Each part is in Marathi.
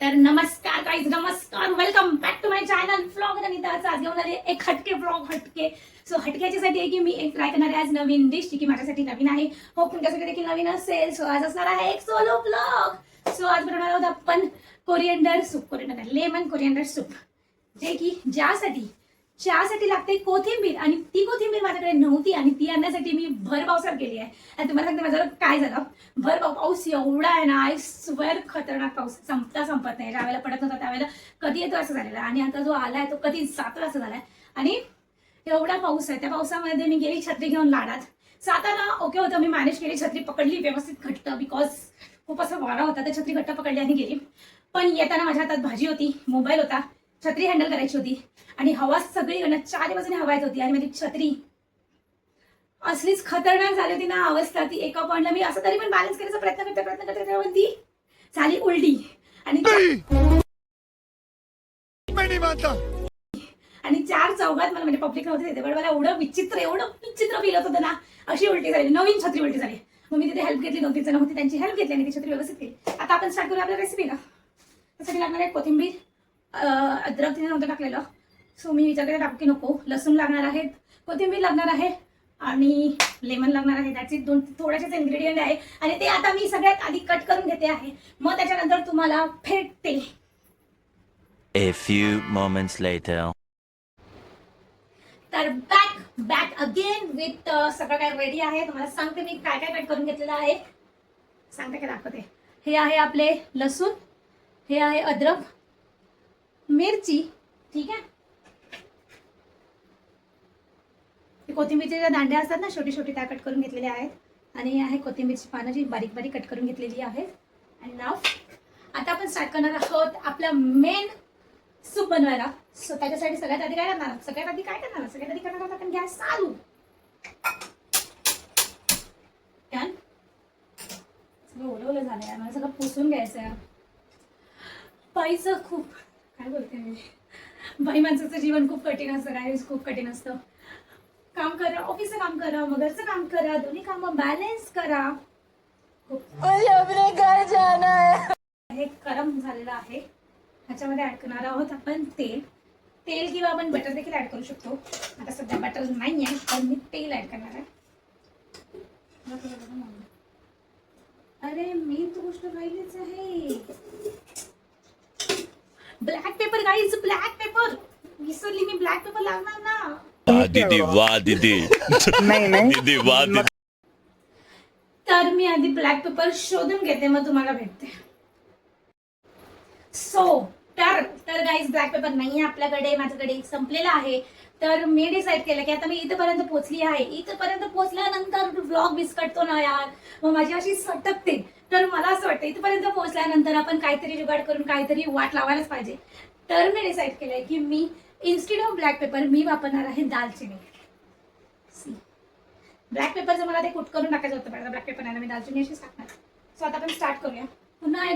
तर नमस्कार गाइस, नमस्कार, welcome back to my channel vlog Anita. आज घेऊन आले एक हटके व्लॉग. सो हटक्याच्यासाठी आहे की मी एक ट्राय करणार आहे आज नवीन डिश, जी की माझ्यासाठी नवीन आहे, हो तुमच्यासाठी देखील नवीन असेल. सो आज असणार आहे एक सोलो व्लॉग. सो आज बनवणार आहोत आपण लेमन कोरिएंडर सूप, जे की चहासाठी लागते कोथिंबीर, आणि ती कोथिंबीर माझ्याकडे नव्हती आणि ती आणण्यासाठी मी भर पावसात गेली आहे. आणि तुम्हाला सांगते माझं काय झालं. भर पाऊस एवढा आहे ना, आय स्वेअर खतरनाक पाऊस, संपत नाही. ज्यावेळेला पडत नव्हता त्यावेळेला कधी येतो असं झालेलं, आणि आता जो आलाय तो कधी जातो असं झालाय. आणि एवढा पाऊस आहे, त्या पावसामध्ये मी गेली छत्री घेऊन लाडात. जाताना ओके होतं, मी मॅनेज केली, छत्री पकडली व्यवस्थित घट्ट, बिकॉज खूप असं वारा होता, तर छत्री घट्ट पकडली आणि गेली. पण येताना माझ्या हातात भाजी होती, मोबाईल होता, छत्री हँडल करायची होती, आणि हवा सगळी चारी बाजूने हवा येत होती, आणि माझी छत्री असलीच खतरनाक झाली होती ना अवस्था. ती एका पॉइंटला मी असं तरी पण बॅलन्स करायचा प्रयत्न करते पण ती झाली उलटी. आणि चार चौघात मला, म्हणजे पब्लिक नव्हते तिथे, पण मला एवढं विचित्र फील होत होतं ना, अशी उलटी झाली, नवीन छत्री उलटी झाली. मग मी तिथे हेल्प घेतली, 2-3 जण होती, त्यांची हेल्प घेतली आणि ती छत्री व्यवस्थित केली. आता आपण स्टार्ट करूया आपल्या रेसिपीला. त्यासाठी लागणार आहे कोथिंबीर, अद्रक तिने नव्हतं टाकलेलं, सो मी विचार केला टाकू की नको. लसूण लागणार आहेत, कोथिंबीर लागणार आहे, आणि लेमन लागणार आहे. त्याचे थोडेसेच इन्ग्रेडियंट आहे, आणि ते आता मी सगळ्यात आधी कट करून घेते आहे, मग त्याच्यानंतर तुम्हाला भेटते. A few moments later. तर बॅक अगेन विथ सगळं काय रेडी आहे. तुम्हाला सांगते मी काय काय कट करून घेतलेलं आहे, सांगते काय दाखवते. हे आहे आपले लसूण, हे आहे अद्रक, मिरची, ठीक आहे. कोथिंबीरचे ज्या दांड्या असतात ना, छोटी छोटी, त्या कट करून घेतलेल्या आहेत. आणि हे आहे कोथिंबीरची पानं, जी बारीक बारीक कट करून घेतलेली आहेत. आणि नाव आता आपण स्टार्ट करणार आहोत आपला मेन सूप बनवायला. सो त्याच्यासाठी सगळ्यात आधी काय करणार आहोत आपण गॅस चालू. सगळं ओलं झालंय, मला सगळं पुसून घ्यायचं आहे. बाईचं खूप काय बोलते मी, बाई माणसाचं जीवन खूप कठीण असतं, काय खूप कठीण असतं. काम करा, ऑफिसचं काम करा, मग घरचं काम करा, दोन्ही कामं बॅलन्स करा. हे गरम झालेलं आहे, ह्याच्यामध्ये ऍड करणार आहोत आपण तेल किंवा आपण बटर देखील ऍड करू शकतो. आता सध्या बटर नाही आहे, पण मी तेल ऍड करणार आहे. अरे मी तो गोष्ट राहिलीच आहे, black paper guys, black paper विसरली मी, ब्लॅक पेपर लागणार ना. दीदी वाह दीदी. नाही दीदी वाह दीदी. तर मी आधी ब्लॅक पेपर शोधून घेते, मग तुम्हाला भेटते. सो तर गाईज ब्लॅक पेपर नाही आहे आपल्याकडे, माझ्याकडे संपलेला आहे. तर मी डिसाईड केलं की आता मी इथपर्यंत पोहोचली आहे, इथपर्यंत पोहोचल्यानंतर व्लॉग विस्कटतो ना यार, मग माझी अशी सटकते. तर मला असं वाटतं इथपर्यंत पोहोचल्यानंतर आपण काहीतरी जुगाड करून काहीतरी वाट लावायलाच पाहिजे. तर मी डिसाईड केलंय की मी इन्स्टेड ऑफ ब्लॅक पेपर मी वापरणार आहे दालचिनी. ब्लॅक पेपरचं मला ते कुट करून टाकायचं होतं, ब्लॅक पेपर नाही, मी दालचिनी अशीच टाकणार. सो आता आपण स्टार्ट करूया. पुन्हा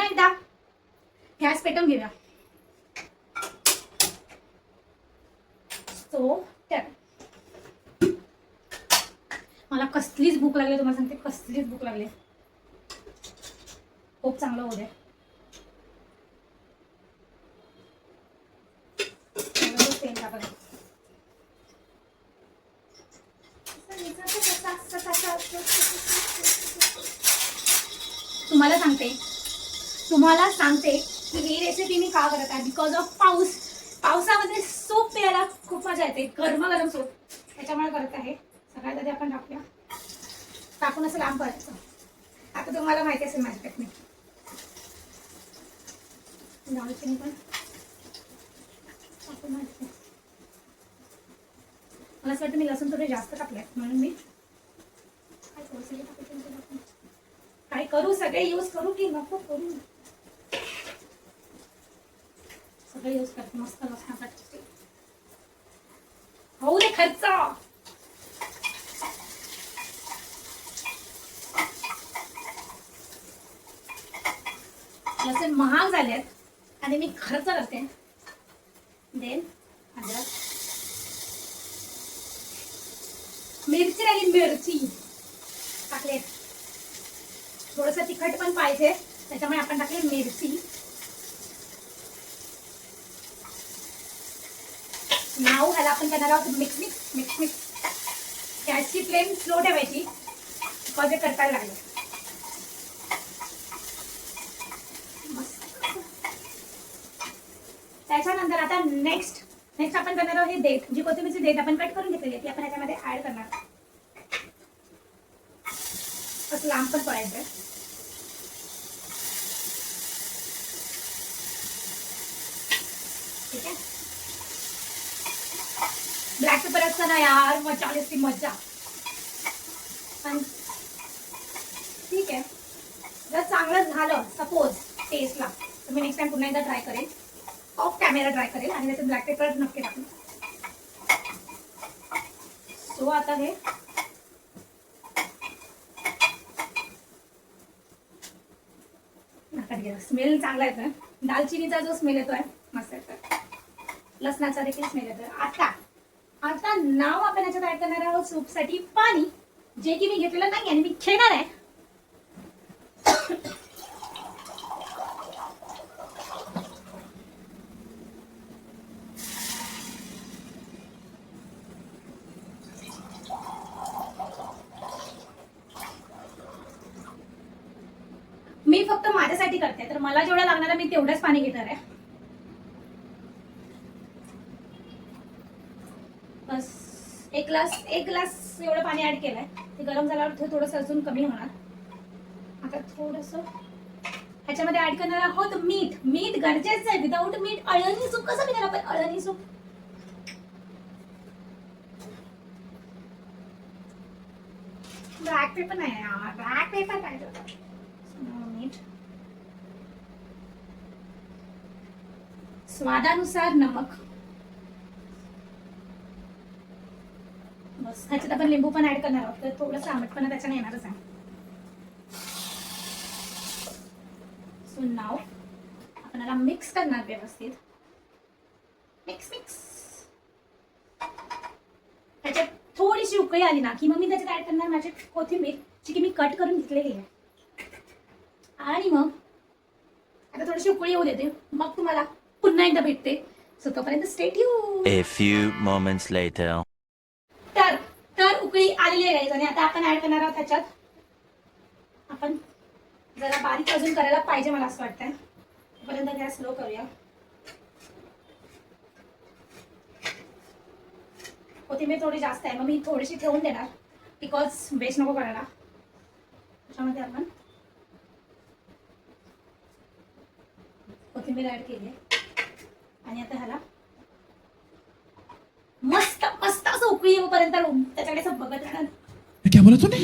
एकदा गॅस पेटवून घेऊया. सो मला कसलीच भूक लागली, तुम्हाला सांगते कसलीच भूक लागली, खूप चांगलं होऊ दे. तेल टाकायचं. तुम्हाला सांगते की ही रेसिपी मी का करत आहे, बिकॉज ऑफ पावसामध्ये सूप प्यायला खूप मजा येते, गरम सूप, त्याच्यामुळे करत आहे. सगळ्यात आधी आपण टाकून असं लांब करायचं. आता तुम्हाला माहिती असेल माझी टेक्निक. दालचिनी पण टाकून माहिती, मला असं वाटतं मी लसूण थोडे जास्त टाकले, म्हणून मी काय करू, सगळे यूज करू की नको करू, सगळे यूज करते मस्त लसणासाठी. होऊ दे खर्च. लसूण महाग झालेत आणि मी खर्च करते. देन अद्रक, मिरची राहिली, मिरची टाकले, थोडंसं तिखट पण पाहिजे, त्याच्यामुळे आपण टाकली मिरची. नाव ह्याला आपण करणार आहोत मिक्स मिक्स मिक्स मिक्स. गॅसची फ्लेम स्लो ठेवायची बिकॉज हे करतायला लागलं. त्याच्यानंतर आता नेक्स्ट आपण करणार आहोत हे देठ, जी कोथिंबीरची देठ आपण कट करून घेतलेली आहे ती आपण याच्यामध्ये ऍड करणार. असं लांब पण पडायचं. ठीक आहे. ब्लॅक पेपर असतं ना यार, मजा आली असती मजा. ठीक आहे. जर चांगलं झालं सपोज टेस्टला तर मी नेक्स्ट टाइम पुन्हा एकदा ट्राय करेल, ऑफ कॅमेरा ट्राय करेल आणि त्याचे ब्लॅक पेपर नक्की टाकून. सो आता हे स्मेल चांगला येतोय. दालचिनीचा जो स्मेल येतोय मस्त येतोय. लसणाचा देखील स्मेल येतोय. आता नाव आपण याच्यात ऍड करणार आहोत सूपसाठी पाणी, जे की मी घेतलेलं नाही आणि मी खेळणार आहे. मी फक्त माझ्यासाठी करते तर मला जेवढं लागणार आहे मी तेवढंच पाणी घेणार आहे. बस एक ग्लास एवढं पाणी ऍड केलंय. ते गरम झाल्यावर थोडंसं अजून कमी होणार. आता थोडंसं ह्याच्यामध्ये ऍड करणार आहोत मीठ. मीठ गरजेचं आहे. विदाऊट मीठ अळणी सूप कसं पिणार आपण? अळणी सूप. ब्लॅक पेपर नाही यार, ब्लॅक पेपर काय मीठ. स्वादानुसार नमक. बस ह्याच्यात आपण लिंबू पण ऍड करणार आहोत तर थोडंसं आंबटपणा त्याच्याने येणारच आहे. सो नाव आपण याला मिक्स करणार व्यवस्थित. Mix mix. त्याच्यात थोडीशी उकळी आली ना की मग मी त्याच्यात ऍड करणार माझी कोथिंबीर, जी की मी कट करून घेतलेली आहे. आणि मग आता थोडीशी उकळी येऊ देते, मग तुम्हाला पुन्हा एकदा भेटते. सो तोपर्यंत stay tuned. A few moments later. तर उकळी आलेली आहे आणि आता आपण ऍड करणार आहोत त्याच्यात. आपण जरा बारीक अजून करायला पाहिजे मला असं वाटतंय. तोपर्यंत गॅस स्लो करूया. कोथिंबीर थोडी जास्त आहे मग मी थोडीशी ठेवून देणार बिकॉज वेस्ट नको करायला. त्याच्यामध्ये आपण कोथिंबीर ऍड केली आणि आता ह्याला मस्त मस्त असं उकळी येऊपर्यंत त्याच्याकडे असं बघत राहणार. क्या बोला तूने?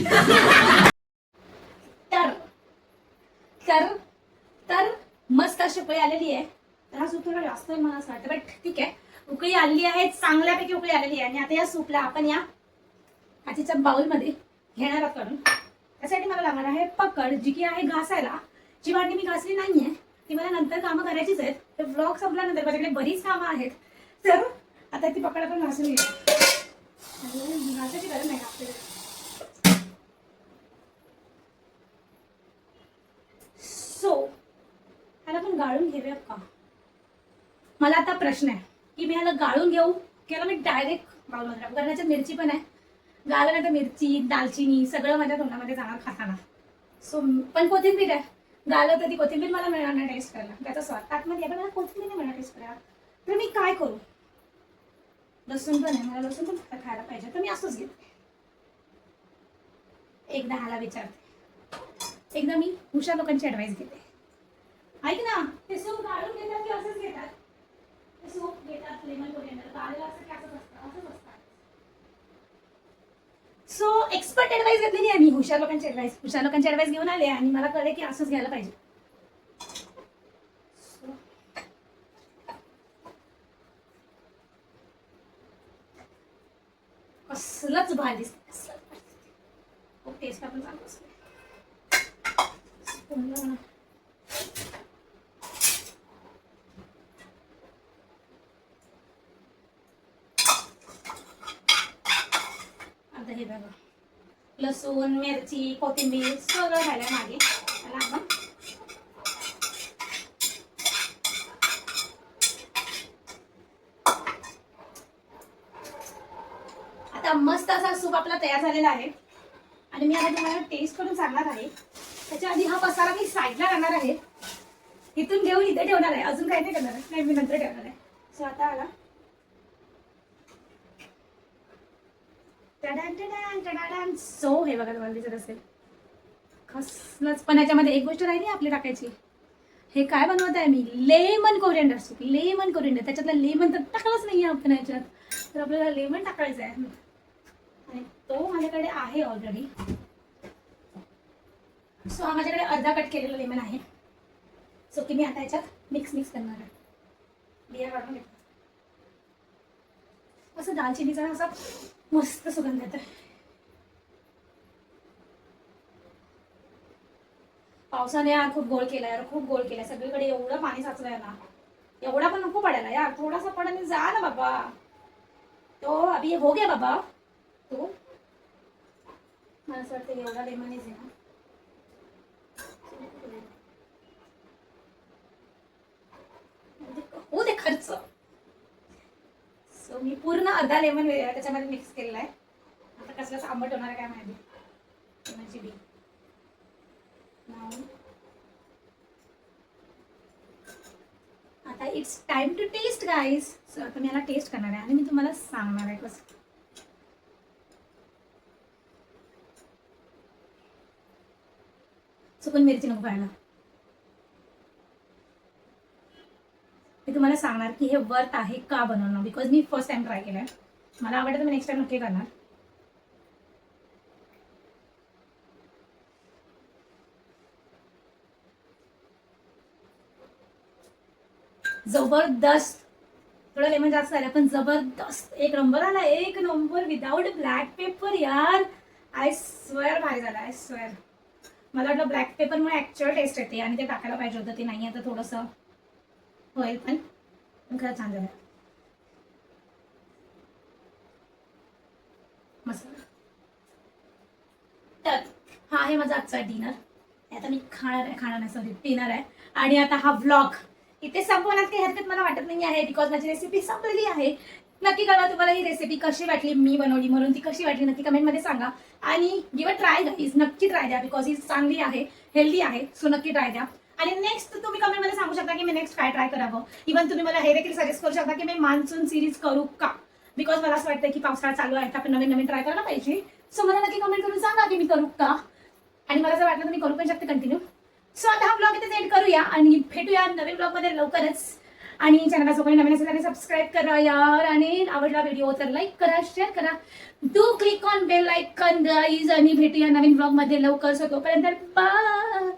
तर मस्त अशी उकळी आलेली आहे. तर हा सूप थोडा जास्त मला असं वाटतं बट ठीक आहे. उकळी आलेली आहे, चांगल्यापैकी उकळी आलेली आहे. आणि आता या सूपला आपण या काचेच्या बाउलमध्ये घेणार आहोत काढून. त्यासाठी मला लागणार आहे पकड, जी की आहे घासायला. जी वाटी मी घासली नाहीये ती मला नंतर कामं करायचीच आहेत. तर व्लॉग संपल्यानंतर माझ्याकडे बरीच कामं आहेत. तर आता ती पकड आपण घासून घेऊया. घासायची गरज नाही आपल्याला. सो ह्याला आपण गाळून घेऊया का? मला आता प्रश्न आहे की मी ह्याला गाळून घेऊ किंवा मी डायरेक्ट बाउलमध्ये टाकू. कारण याच्यात मिरची पण आहे. गाळलं नाही तर मिरची, दालचिनी सगळं माझ्या तोंडामध्ये जाणार खाताना. सो पण कोथिंबीर आहे. गाळलं तर ती कोथिंबीर मला मिळणार नाही टेस्ट करायला. त्याचा स्वाद आतमध्ये पण मला कोथिंबीर नाही मिळणार टेस्ट करायला. तर मी काय करू? लसूण पण आहे, मला लसूण पण खायला पाहिजे. तर मी असंच घेते. एकदा ह्याला विचारते. एकदा मी हुशार लोकांची ऍडवाइस घेते. ऐक ना, ते सूप गाळून घेतात की असंच घेतात? ते सूप घेतात लेमन कोरिएंडर गाळलेलं असं की असंच असतं? असंच असतं. सो एक्सपर्ट ऍडवाइस घेतलेली आहे मी. हुशार लोकांची ऍडवाइस घेऊन आले आणि मला कळले की असंच घ्यायला पाहिजे. कसलंच भारी दिसतं. खूप टेस्ट आपण चांगलं असतं. आता हे बघा लसूण, मिरची, कोथिंबीर सगळं घालायला मागे. त्याला आपण आता मस्त असा सूप आपला तयार झालेला आहे आणि मी आता तुम्हाला टेस्ट करून सांगणार आहे. त्याच्या आधी हा पसारा मी साईडला करणार आहे, इथून घेऊन इथे ठेवणार आहे, अजून काही नाही करणार आहे, नाही मी नंतर ठेवणार आहे. सो आता आला सो हे बघा तुम्हाला दिसत असेल खसलच. पण याच्यामध्ये एक गोष्ट राहिली आपली टाकायची. हे काय बनवत आहे मी, lemon coriander soup. Lemon coriander, त्याच्यातला लेमन तर टाकलंच नाही आपण याच्यात, तर आपल्याला लेमन टाकायचं आहे आणि तो माझ्याकडे आहे ऑलरेडी. सो हा माझ्याकडे अर्धा कट केलेला लेमन आहे. सो की मी आता याच्यात मिक्स करणार आहे. बिया काढून घेतो. असं दालचिनीचा असा मस्त सुगंध येतो. पावसाने यार खूप गोळ केला यार, खूप गोळ केला. सगळीकडे एवढं पाणी साचलंय ना, एवढा पण नको पडायला यार, थोडासा पडायला जा ना बाबा. तो अभी हो गया बाबा. तो मला असं वाटतं एवढा लेमनच आहे ना. हो दे खर्च. सो मी पूर्ण अर्धा लेमन त्याच्यामध्ये मिक्स केलेला आहे. आता कसलाच आंबट होणार आहे काय माहिती. लेमनची बी आता it's time to taste guys. So आता मी याला टेस्ट करणार आहे आणि मी तुम्हाला सांगणार आहे कसं. चुकून मिरची नको खायला. मी तुम्हाला सांगणार की हे वर्थ आहे का बनवणं, because me first time try केलंय. मला आवडतं तर मी नेक्स्ट टाइम नक्की करणार. जबरदस्त. थोडं लेमन जास्त आलं पण जबरदस्त, एक नंबर आला, एक नंबर विदाउट ब्लॅक पेपर यार. आय स्वेअर भारी झाला, आय स्वेअर. मला वाटलं ब्लॅक पेपरमुळे ऍक्च्युअल टेस्ट येते आणि ते टाकायला पाहिजे होतं, ते नाही. आता थोडंसं होईल पण खरंच छान झालं. मस्त. तर हा आहे माझा आजचा डिनर. आता मी खाणार नाही सॉरी डिनर आहे. आणि आता हा व्लॉग इथे संपवण्यात काही हरकत मला वाटत नाही आहे, बिकॉज माझी रेसिपी संपलेली आहे. नक्की कळवा तुम्हाला ही रेसिपी कशी वाटली, मी बनवली म्हणून ती कशी वाटली नक्की कमेंटमध्ये सांगा. आणि गिव्ह अ ट्राय गाईज, नक्की ट्राय द्या, बिकॉज ही चांगली आहे, हेल्दी आहे. सो नक्की ट्राय द्या. आणि नेक्स्ट तुम्ही कमेंटमध्ये सांगू शकता की मी नेक्स्ट काय ट्राय करावं. इव्हन तुम्ही मला हे देखील सजेस्ट करू शकता की मी मान्सून सिरीज करू का, बिकॉज मला असं वाटतं की पावसाळा चालू आहे, आपण नवीन नवीन ट्राय करायला पाहिजे. सो मला नक्की कमेंट करून सांगा की मी करू का, आणि मला जर वाटलं तर मी करू पण शकते कंटिन्यू. सो आता हा ब्लॉग इथे एंड करूया आणि भेटूया नवीन ब्लॉगमध्ये लवकरच. आणि चॅनलला जो कोणी नवीन असेल त्याने सबस्क्राईब करा यार, आणि आवडला व्हिडिओ तर लाईक करा, शेअर करा, do click on bell icon guys. आणि भेटूया नवीन ब्लॉगमध्ये लवकर. सो तोपर्यंत बाय.